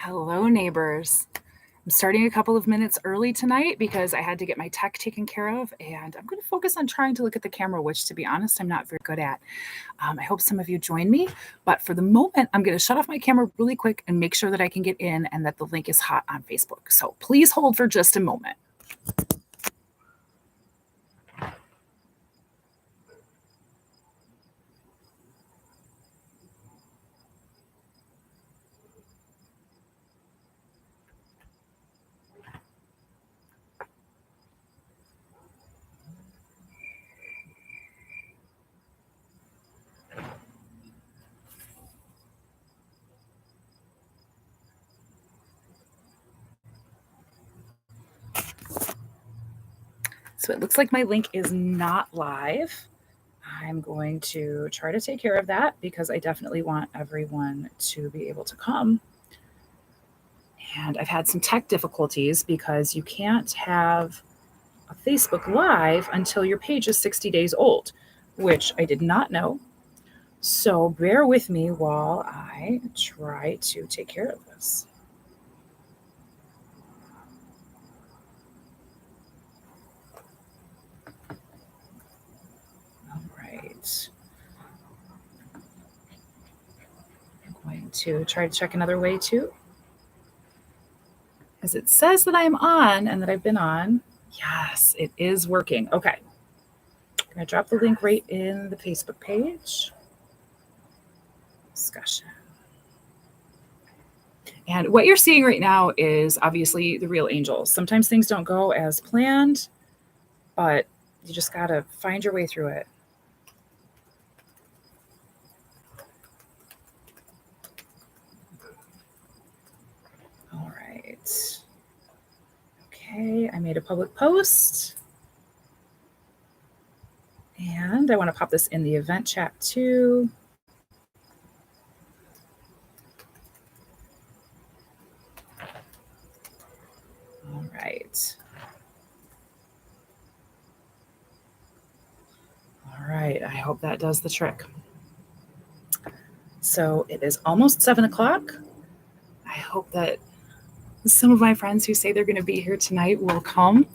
Hello, neighbors. I'm starting a couple of minutes early tonight because I had to get my tech taken care of, and I'm going to focus on trying to look at the camera, which, to be honest, I'm not very good at. I hope some of you join me, but for the moment, I'm going to shut off my camera really quick and make sure that I can get in and that the link is hot on Facebook. So please hold for just a moment. So it looks like my link is not live. I'm going to try to take care of that because I definitely want everyone to be able to come. And I've had some tech difficulties because you can't have a Facebook Live until your page is 60 days old, which I did not know. So bear with me while I try to take care of this. All right. I'm going to try to check another way too. As it says that I'm on and that I've been on. Yes, it is working. Okay. I'm going to drop the link right in the Facebook page. Discussion. And what you're seeing right now is obviously the real Angel. Sometimes things don't go as planned, but you just got to find your way through it. All right. Okay, I made a public post. And I want to pop this in the event chat too. All right. All right, I hope that does the trick. So it is almost 7 o'clock. I hope that some of my friends who say they're going to be here tonight will come.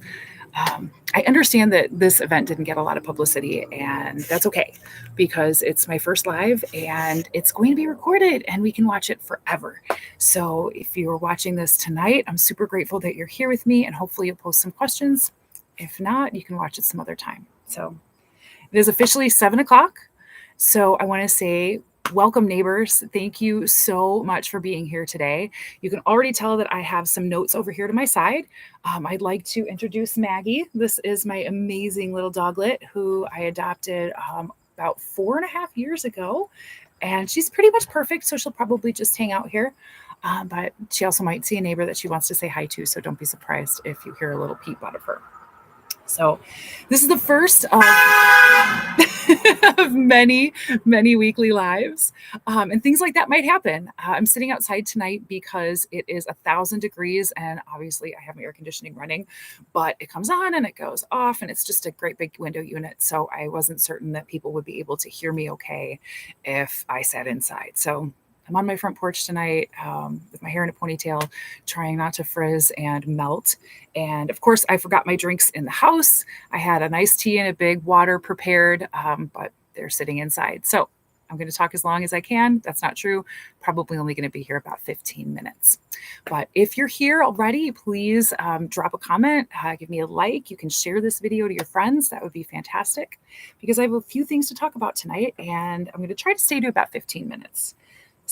I understand that this event didn't get a lot of publicity, and that's okay because it's my first live and it's going to be recorded and we can watch it forever. So if you're watching this tonight, I'm super grateful that you're here with me and hopefully you'll post some questions. If not, you can watch it some other time. So it is officially 7 o'clock. So I want to say, welcome, neighbors. Thank you so much for being here today. You can already tell that I have some notes over here to my side. I'd like to introduce Maggie. This is my amazing little doglet who I adopted about 4.5 years ago. And she's pretty much perfect, so she'll probably just hang out here. But she also might see a neighbor that she wants to say hi to, so don't be surprised if you hear a little peep out of her. So this is the first of, of many, many weekly lives. And things like that might happen. I'm sitting outside tonight because it is 1,000 degrees and obviously I have my air conditioning running, but it comes on and it goes off and it's just a great big window unit. So I wasn't certain that people would be able to hear me okay if I sat inside. So I'm on my front porch tonight with my hair in a ponytail, trying not to frizz and melt. And of course, I forgot my drinks in the house. I had a nice tea and a big water prepared, but they're sitting inside. So I'm going to talk as long as I can. That's not true. Probably only going to be here about 15 minutes. But if you're here already, please drop a comment, give me a like. You can share this video to your friends. That would be fantastic because I have a few things to talk about tonight, and I'm going to try to stay to about 15 minutes.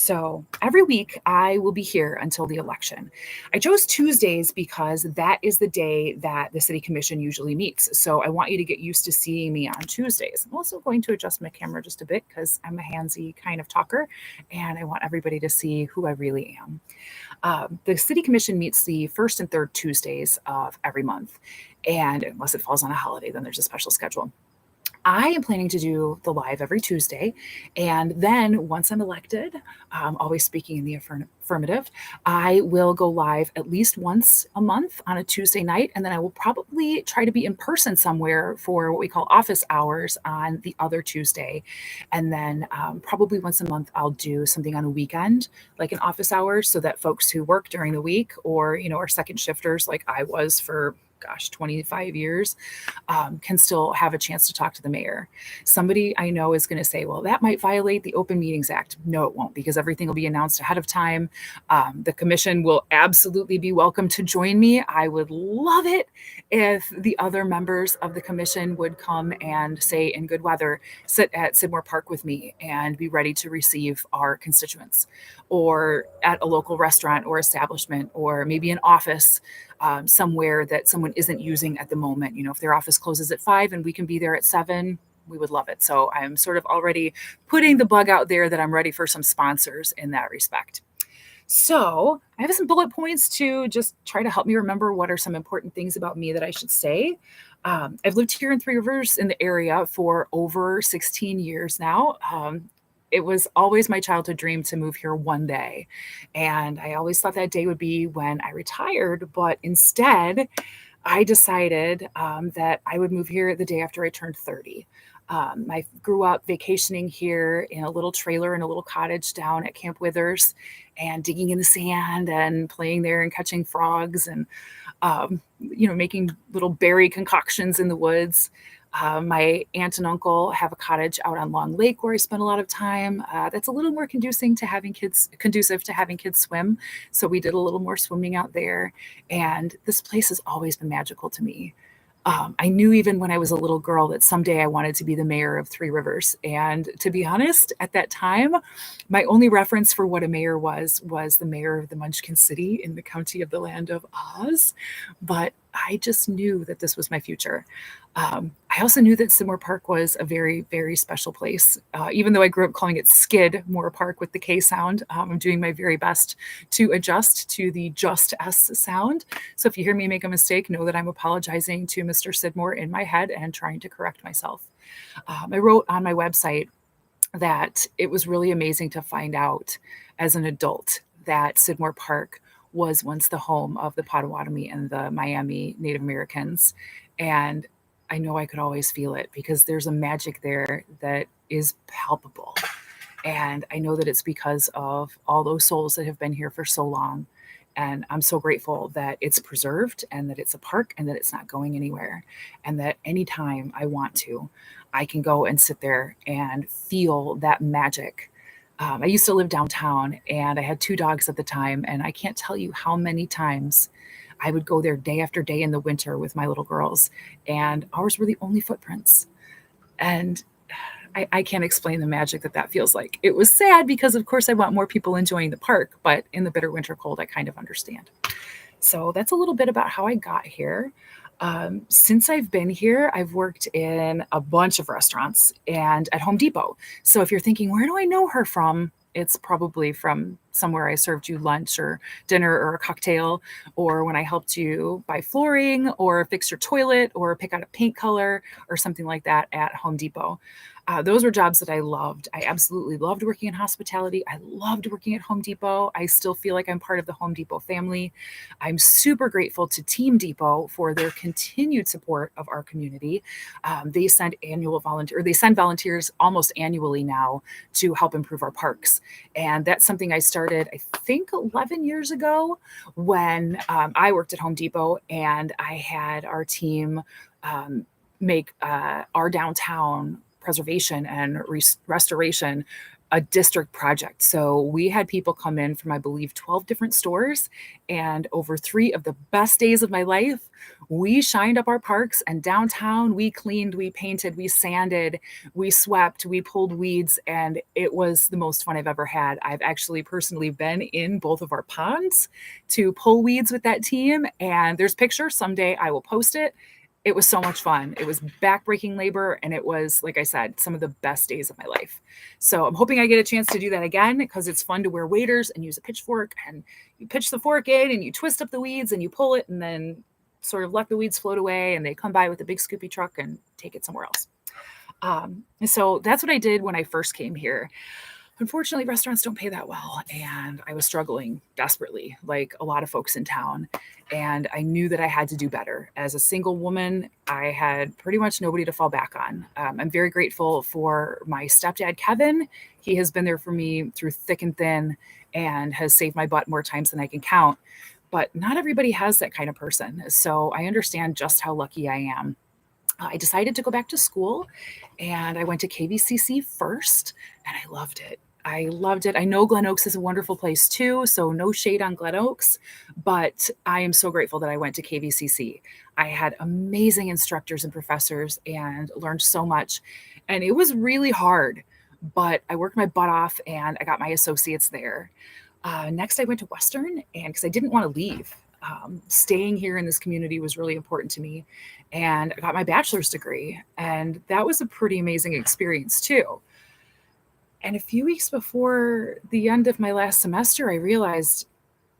So every week I will be here until the election. I chose Tuesdays because that is the day that the city commission usually meets. So I want you to get used to seeing me on Tuesdays. I'm also going to adjust my camera just a bit because I'm a handsy kind of talker and I want everybody to see who I really am. The city commission meets the first and third Tuesdays of every month. And unless it falls on a holiday, then there's a special schedule. I am planning to do the live every Tuesday. And then once I'm elected, always speaking in the affirmative, I will go live at least once a month on a Tuesday night. And then I will probably try to be in person somewhere for what we call office hours on the other Tuesday. And then probably once a month, I'll do something on a weekend, like an office hours, so that folks who work during the week or, are second shifters like I was for, gosh, 25 years, can still have a chance to talk to the mayor. Somebody I know is going to say, well, that might violate the Open Meetings Act. No, it won't, because everything will be announced ahead of time. The commission will absolutely be welcome to join me. I would love it if the other members of the commission would come and, say, in good weather, sit at Sidmore Park with me and be ready to receive our constituents, or at a local restaurant or establishment, or maybe an office somewhere that someone isn't using at the moment. If their office closes at 5 and we can be there at 7, we would love it. So I'm sort of already putting the bug out there that I'm ready for some sponsors in that respect. So I have some bullet points to just try to help me remember what are some important things about me that I should say. I've lived here in Three Rivers in the area for over 16 years now. It was always my childhood dream to move here one day. And I always thought that day would be when I retired. But instead, I decided that I would move here the day after I turned 30. I grew up vacationing here in a little trailer in a little cottage down at Camp Withers, and digging in the sand and playing there and catching frogs and, making little berry concoctions in the woods. My aunt and uncle have a cottage out on Long Lake where I spent a lot of time. That's a little more conducive to having kids swim. So we did a little more swimming out there. And this place has always been magical to me. I knew even when I was a little girl that someday I wanted to be the mayor of Three Rivers. And to be honest, at that time, my only reference for what a mayor was the mayor of the Munchkin City in the county of the Land of Oz. But I just knew that this was my future. I also knew that Sidmore Park was a very, very special place. Even though I grew up calling it Skidmore Park with the K sound, I'm doing my very best to adjust to the just S sound. So if you hear me make a mistake, know that I'm apologizing to Mr. Sidmore in my head and trying to correct myself. I wrote on my website that it was really amazing to find out as an adult that Sidmore Park was once the home of the Potawatomi and the Miami Native Americans. And I know I could always feel it because there's a magic there that is palpable. And I know that it's because of all those souls that have been here for so long. And I'm so grateful that it's preserved and that it's a park and that it's not going anywhere. And that anytime I want to, I can go and sit there and feel that magic. I used to live downtown and I had 2 dogs at the time. And I can't tell you how many times I would go there day after day in the winter with my little girls. And ours were the only footprints. And I can't explain the magic that feels like. It was sad because, of course, I want more people enjoying the park, but in the bitter winter cold, I kind of understand. So that's a little bit about how I got here. Since I've been here, I've worked in a bunch of restaurants and at Home Depot. So if you're thinking, where do I know her from? It's probably from somewhere I served you lunch or dinner or a cocktail, or when I helped you buy flooring or fix your toilet or pick out a paint color or something like that at Home Depot. Those were jobs that I loved. I absolutely loved working in hospitality. I loved working at Home Depot. I still feel like I'm part of the Home Depot family. I'm super grateful to Team Depot for their continued support of our community. They send volunteers almost annually now to help improve our parks. And that's something I started, I think, 11 years ago when I worked at Home Depot, and I had our team make our downtown preservation and restoration a district project. So we had people come in from, I believe, 12 different stores, and over 3 of the best days of my life, we shined up our parks and downtown. We cleaned, we painted, we sanded, we swept, we pulled weeds, and it was the most fun I've ever had. I've actually personally been in both of our ponds to pull weeds with that team, and there's pictures. Someday I will post it. It was so much fun. It was backbreaking labor, and it was, like I said, some of the best days of my life. So I'm hoping I get a chance to do that again, because it's fun to wear waders and use a pitchfork, and you pitch the fork in and you twist up the weeds and you pull it and then sort of let the weeds float away, and they come by with a big scoopy truck and take it somewhere else. And so that's what I did when I first came here. Unfortunately, restaurants don't pay that well, and I was struggling desperately, like a lot of folks in town. And I knew that I had to do better. As a single woman, I had pretty much nobody to fall back on. I'm very grateful for my stepdad, Kevin. He has been there for me through thick and thin and has saved my butt more times than I can count. But not everybody has that kind of person. So I understand just how lucky I am. I decided to go back to school and I went to KVCC first and I loved it. I loved it. I know Glen Oaks is a wonderful place too, so no shade on Glen Oaks, but I am so grateful that I went to KVCC. I had amazing instructors and professors and learned so much. And it was really hard, but I worked my butt off and I got my associates there. Next, I went to Western, and because I didn't want to leave, staying here in this community was really important to me. And I got my bachelor's degree, and that was a pretty amazing experience too. And a few weeks before the end of my last semester, I realized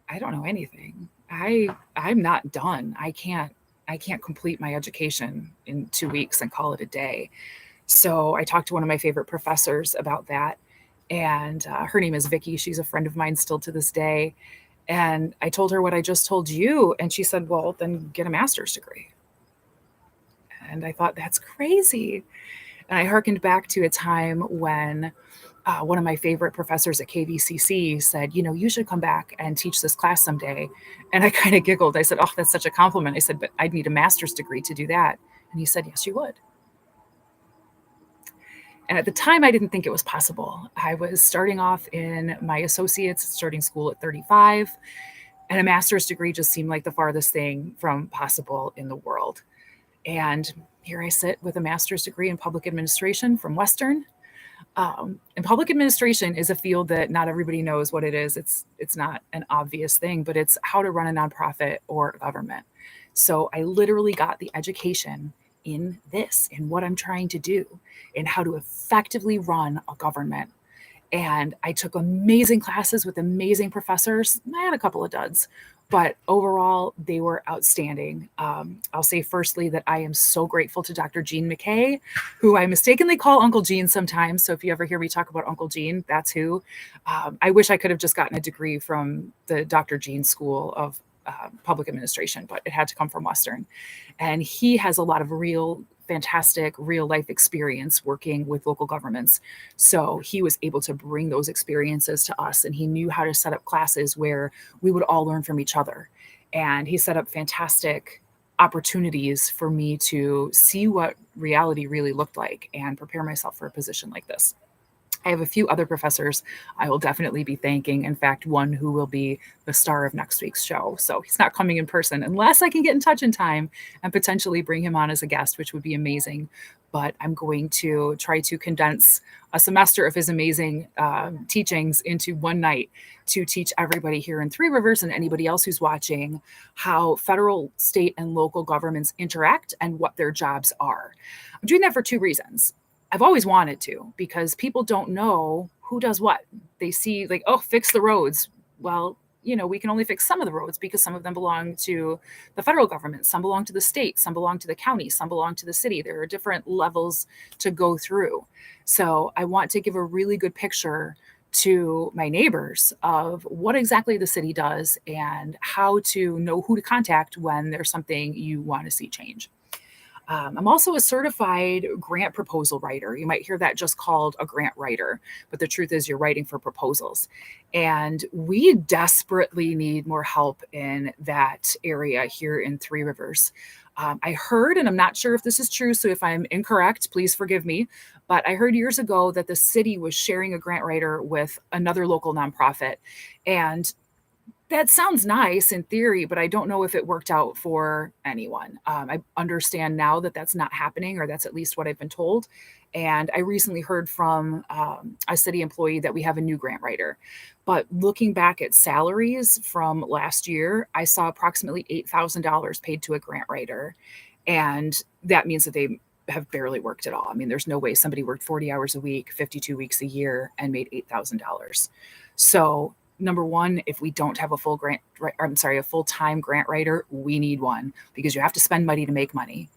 I don't know anything. I'm not done. I can't complete my education in 2 weeks and call it a day. So I talked to one of my favorite professors about that, and her name is Vicky. She's a friend of mine still to this day. And I told her what I just told you, and she said, "Well, then get a master's degree." And I thought, that's crazy. And I hearkened back to a time when one of my favorite professors at KVCC said, "You should come back and teach this class someday." And I kind of giggled. I said, "Oh, that's such a compliment." I said, "But I'd need a master's degree to do that." And he said, "Yes, you would." And at the time, I didn't think it was possible. I was starting off in my associates, starting school at 35, and a master's degree just seemed like the farthest thing from possible in the world. And here I sit with a master's degree in public administration from Western. And public administration is a field that not everybody knows what it is. It's not an obvious thing, but it's how to run a nonprofit or a government. So I literally got the education in what I'm trying to do, in how to effectively run a government. And I took amazing classes with amazing professors. I had a couple of duds, but overall, they were outstanding. I'll say firstly that I am so grateful to Dr. Gene McKay, who I mistakenly call Uncle Gene sometimes. So if you ever hear me talk about Uncle Gene, that's who. I wish I could have just gotten a degree from the Dr. Gene School of Public Administration, but it had to come from Western. And he has a lot of real fantastic real life experience working with local governments. So he was able to bring those experiences to us, and he knew how to set up classes where we would all learn from each other. And he set up fantastic opportunities for me to see what reality really looked like and prepare myself for a position like this. I have a few other professors I will definitely be thanking. In fact, one who will be the star of next week's show. So he's not coming in person unless I can get in touch in time and potentially bring him on as a guest, which would be amazing. But I'm going to try to condense a semester of his amazing teachings into one night to teach everybody here in Three Rivers and anybody else who's watching how federal, state, and local governments interact and what their jobs are. I'm doing that for two reasons. I've always wanted to, because people don't know who does what. They see like, oh, fix the roads. Well, we can only fix some of the roads because some of them belong to the federal government. Some belong to the state. Some belong to the county. Some belong to the city. There are different levels to go through. So I want to give a really good picture to my neighbors of what exactly the city does and how to know who to contact when there's something you want to see change. I'm also a certified grant proposal writer. You might hear that just called a grant writer, but the truth is you're writing for proposals. And we desperately need more help in that area here in Three Rivers. I heard, and I'm not sure if this is true, so if I'm incorrect, please forgive me, but I heard years ago that the city was sharing a grant writer with another local nonprofit. And that sounds nice in theory, but I don't know if it worked out for anyone. I understand now that that's not happening, or that's at least what I've been told. And I recently heard from a city employee that we have a new grant writer. But looking back at salaries from last year, I saw approximately $8,000 paid to a grant writer. And that means that they have barely worked at all. I mean, there's no way somebody worked 40 hours a week, 52 weeks a year, and made $8,000. So number one, if we don't have a a full-time grant writer, we need one, because you have to spend money to make money.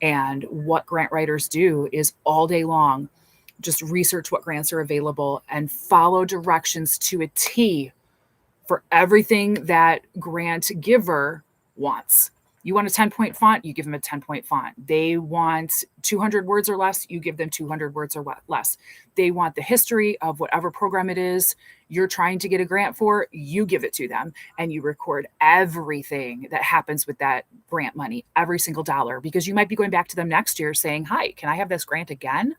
And what grant writers do is all day long just research what grants are available and follow directions to a T for everything that grant giver wants. You want a 10-point font, you give them a 10-point font. They want 200 words or less, you give them 200 words or less. They want the history of whatever program it is you're trying to get a grant for, you give it to them, and you record everything that happens with that grant money, every single dollar, because you might be going back to them next year saying, "Hi, can I have this grant again?"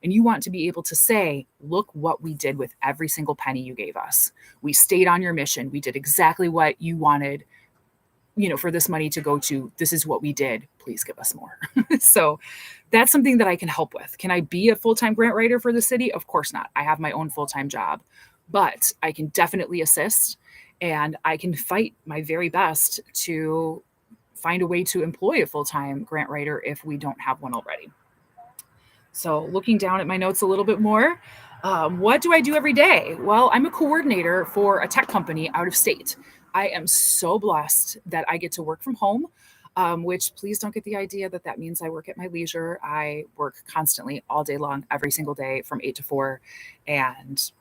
And you want to be able to say, "Look what we did with every single penny you gave us. We stayed on your mission. We did exactly what you wanted, for this money to go to. This is what we did. Please give us more." So that's something that I can help with. Can I be a full-time grant writer for the city? Of course not. I have my own full-time job, but I can definitely assist, and I can fight my very best to find a way to employ a full-time grant writer if we don't have one already. So looking down at my notes a little bit more, what do I do every day? Well, I'm a coordinator for a tech company out of state. I am so blessed that I get to work from home, which please don't get the idea that that means I work at my leisure. I work constantly all day long, every single day from 8 to 4. And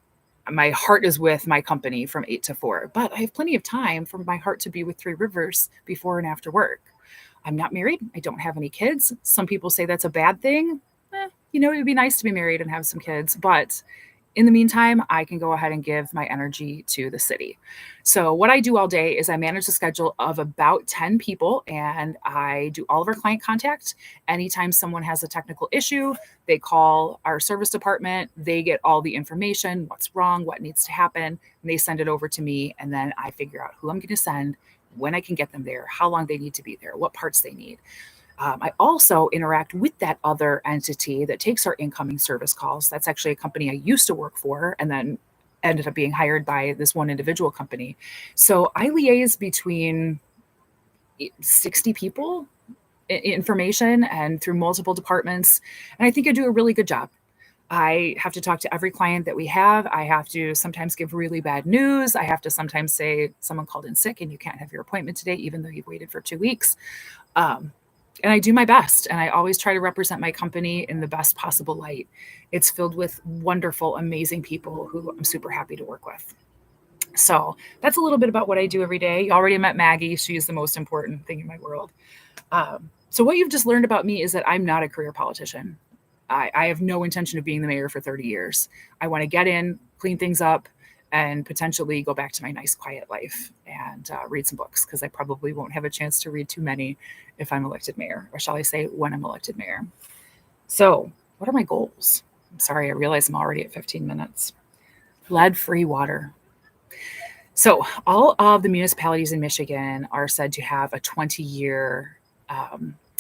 my heart is with my company from 8 to 4, but I have plenty of time for my heart to be with Three Rivers before and after work. I'm not married. I don't have any kids. Some people say that's a bad thing. It would be nice to be married and have some kids, but in the meantime, I can go ahead and give my energy to the city. So what I do all day is I manage the schedule of about 10 people, and I do all of our client contact. Anytime someone has a technical issue, they call our service department, they get all the information, what's wrong, what needs to happen, and they send it over to me, and then I figure out who I'm going to send, when I can get them there, how long they need to be there, what parts they need. I also interact with that other entity that takes our incoming service calls. That's actually a company I used to work for and then ended up being hired by this one individual company. So I liaise between 60 people, information, and through multiple departments. And I think I do a really good job. I have to talk to every client that we have. I have to sometimes give really bad news. I have to sometimes say someone called in sick and you can't have your appointment today, even though you've waited for 2 weeks. And I do my best, and I always try to represent my company in the best possible light. It's filled with wonderful, amazing people who I'm super happy to work with. So that's a little bit about what I do every day. You already met Maggie. She is the most important thing in my world. So what you've just learned about me is that I'm not a career politician. I have no intention of being the mayor for 30 years. I want to get in, clean things up, and potentially go back to my nice, quiet life and read some books, because I probably won't have a chance to read too many if I'm elected mayor, or shall I say when I'm elected mayor. So what are my goals? I'm sorry, I realize I'm already at 15 minutes. Lead-free water. So all of the municipalities in Michigan are said to have a 20-year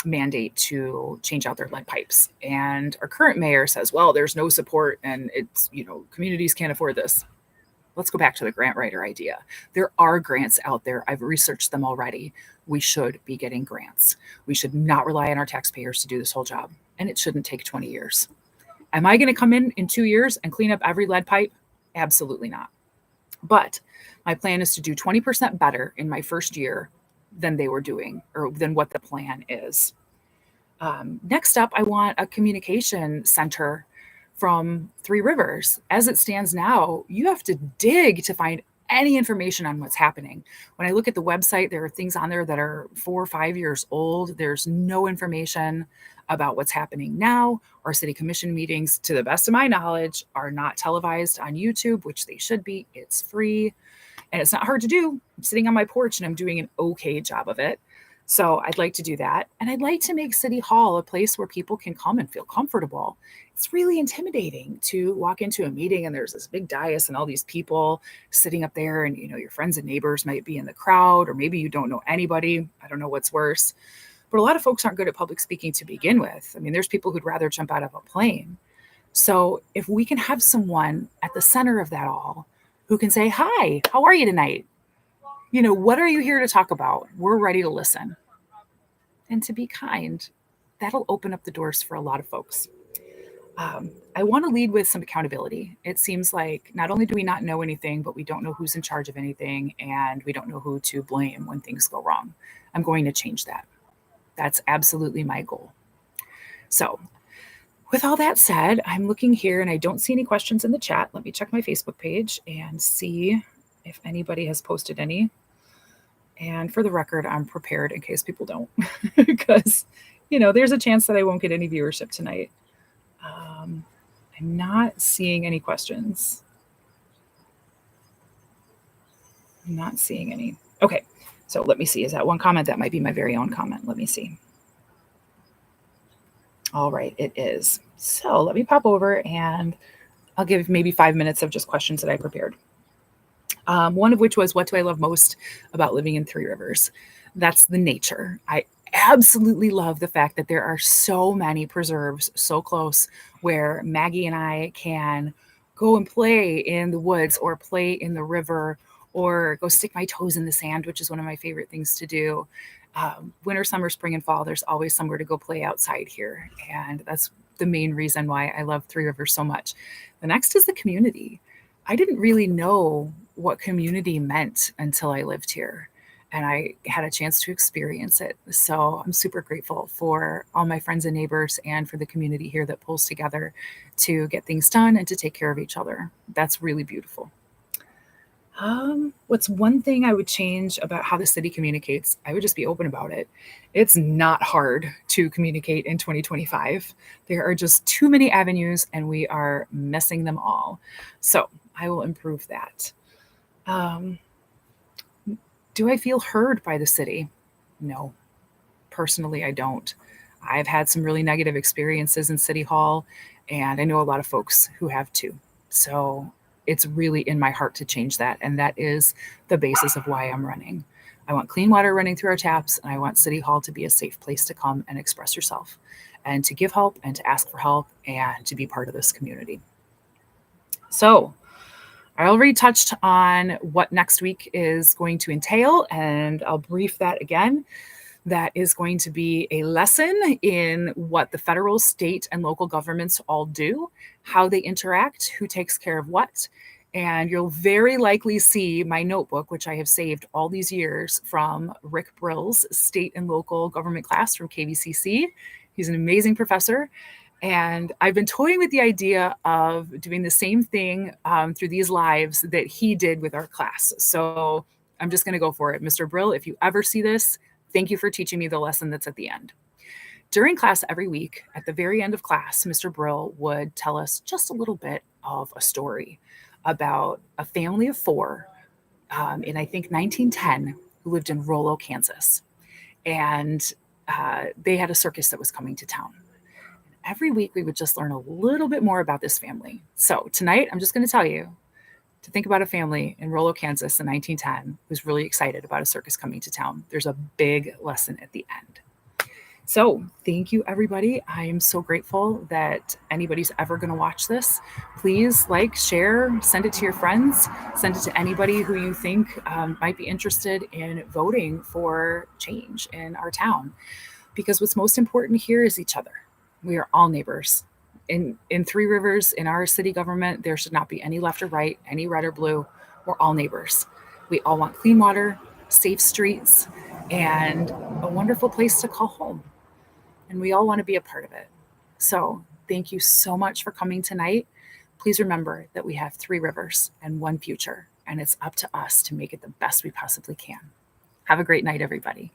mandate to change out their lead pipes. And our current mayor says, well, there's no support and it's, communities can't afford this. Let's go back to the grant writer idea. There are grants out there. I've researched them already. We should be getting grants. We should not rely on our taxpayers to do this whole job. And it shouldn't take 20 years. Am I going to come in 2 years and clean up every lead pipe? Absolutely not. But my plan is to do 20% better in my first year than they were doing, or than what the plan is. Next up, I want a communication center from Three Rivers. As it stands now, you have to dig to find any information on what's happening. When I look at the website, there are things on there that are 4 or 5 years old. There's no information about what's happening now. Our city commission meetings, to the best of my knowledge, are not televised on YouTube, which they should be. It's free and it's not hard to do. I'm sitting on my porch and I'm doing an okay job of it. So I'd like to do that. And I'd like to make City Hall a place where people can come and feel comfortable. It's really intimidating to walk into a meeting and there's this big dais and all these people sitting up there, and your friends and neighbors might be in the crowd, or maybe you don't know anybody. I don't know what's worse. But a lot of folks aren't good at public speaking to begin with. I mean, there's people who'd rather jump out of a plane. So if we can have someone at the center of that all who can say, "Hi, how are you tonight? What are you here to talk about? We're ready to listen." And to be kind, that'll open up the doors for a lot of folks. I want to lead with some accountability. It seems like not only do we not know anything, but we don't know who's in charge of anything, and we don't know who to blame when things go wrong. I'm going to change that. That's absolutely my goal. So with all that said, I'm looking here and I don't see any questions in the chat. Let me check my Facebook page and see if anybody has posted any. And for the record, I'm prepared in case people don't, because, there's a chance that I won't get any viewership tonight. I'm not seeing any questions. I'm not seeing any. Okay, so let me see. Is that one comment? That might be my very own comment. Let me see. All right, it is. So let me pop over and I'll give maybe 5 minutes of just questions that I prepared. One of which was, what do I love most about living in Three Rivers? That's the nature. I absolutely love the fact that there are so many preserves so close where Maggie and I can go and play in the woods or play in the river or go stick my toes in the sand, which is one of my favorite things to do. Winter, summer, spring, and fall, there's always somewhere to go play outside here. And that's the main reason why I love Three Rivers so much. The next is the community. I didn't really know what community meant until I lived here and I had a chance to experience it. So I'm super grateful for all my friends and neighbors and for the community here that pulls together to get things done and to take care of each other. That's really beautiful. What's one thing I would change about how the city communicates? I would just be open about it. It's not hard to communicate in 2025. There are just too many avenues and we are missing them all. So I will improve that. Do I feel heard by the city? No, personally, I don't. I've had some really negative experiences in City Hall, and I know a lot of folks who have too. So it's really in my heart to change that. And that is the basis of why I'm running. I want clean water running through our taps, and I want City Hall to be a safe place to come and express yourself and to give help and to ask for help and to be part of this community. So I already touched on what next week is going to entail, and I'll brief that again. That is going to be a lesson in what the federal, state, and local governments all do, how they interact, who takes care of what. And you'll very likely see my notebook, which I have saved all these years from Rick Brill's state and local government class from KVCC. He's an amazing professor. And I've been toying with the idea of doing the same thing through these lives that he did with our class. So I'm just going to go for it. Mr. Brill, if you ever see this, thank you for teaching me the lesson that's at the end. During class every week, at the very end of class, Mr. Brill would tell us just a little bit of a story about a family of four in, I think, 1910 who lived in Rollo, Kansas. And they had a circus that was coming to town. Every week, we would just learn a little bit more about this family. So tonight, I'm just going to tell you to think about a family in Rollo, Kansas in 1910 who's really excited about a circus coming to town. There's a big lesson at the end. So thank you, everybody. I am so grateful that anybody's ever going to watch this. Please like, share, send it to your friends, send it to anybody who you think might be interested in voting for change in our town. Because what's most important here is each other. We are all neighbors. In Three Rivers, in our city government, there should not be any left or right, any red or blue. We're all neighbors. We all want clean water, safe streets, and a wonderful place to call home. And we all want to be a part of it. So thank you so much for coming tonight. Please remember that we have Three Rivers and one future, and it's up to us to make it the best we possibly can. Have a great night, everybody.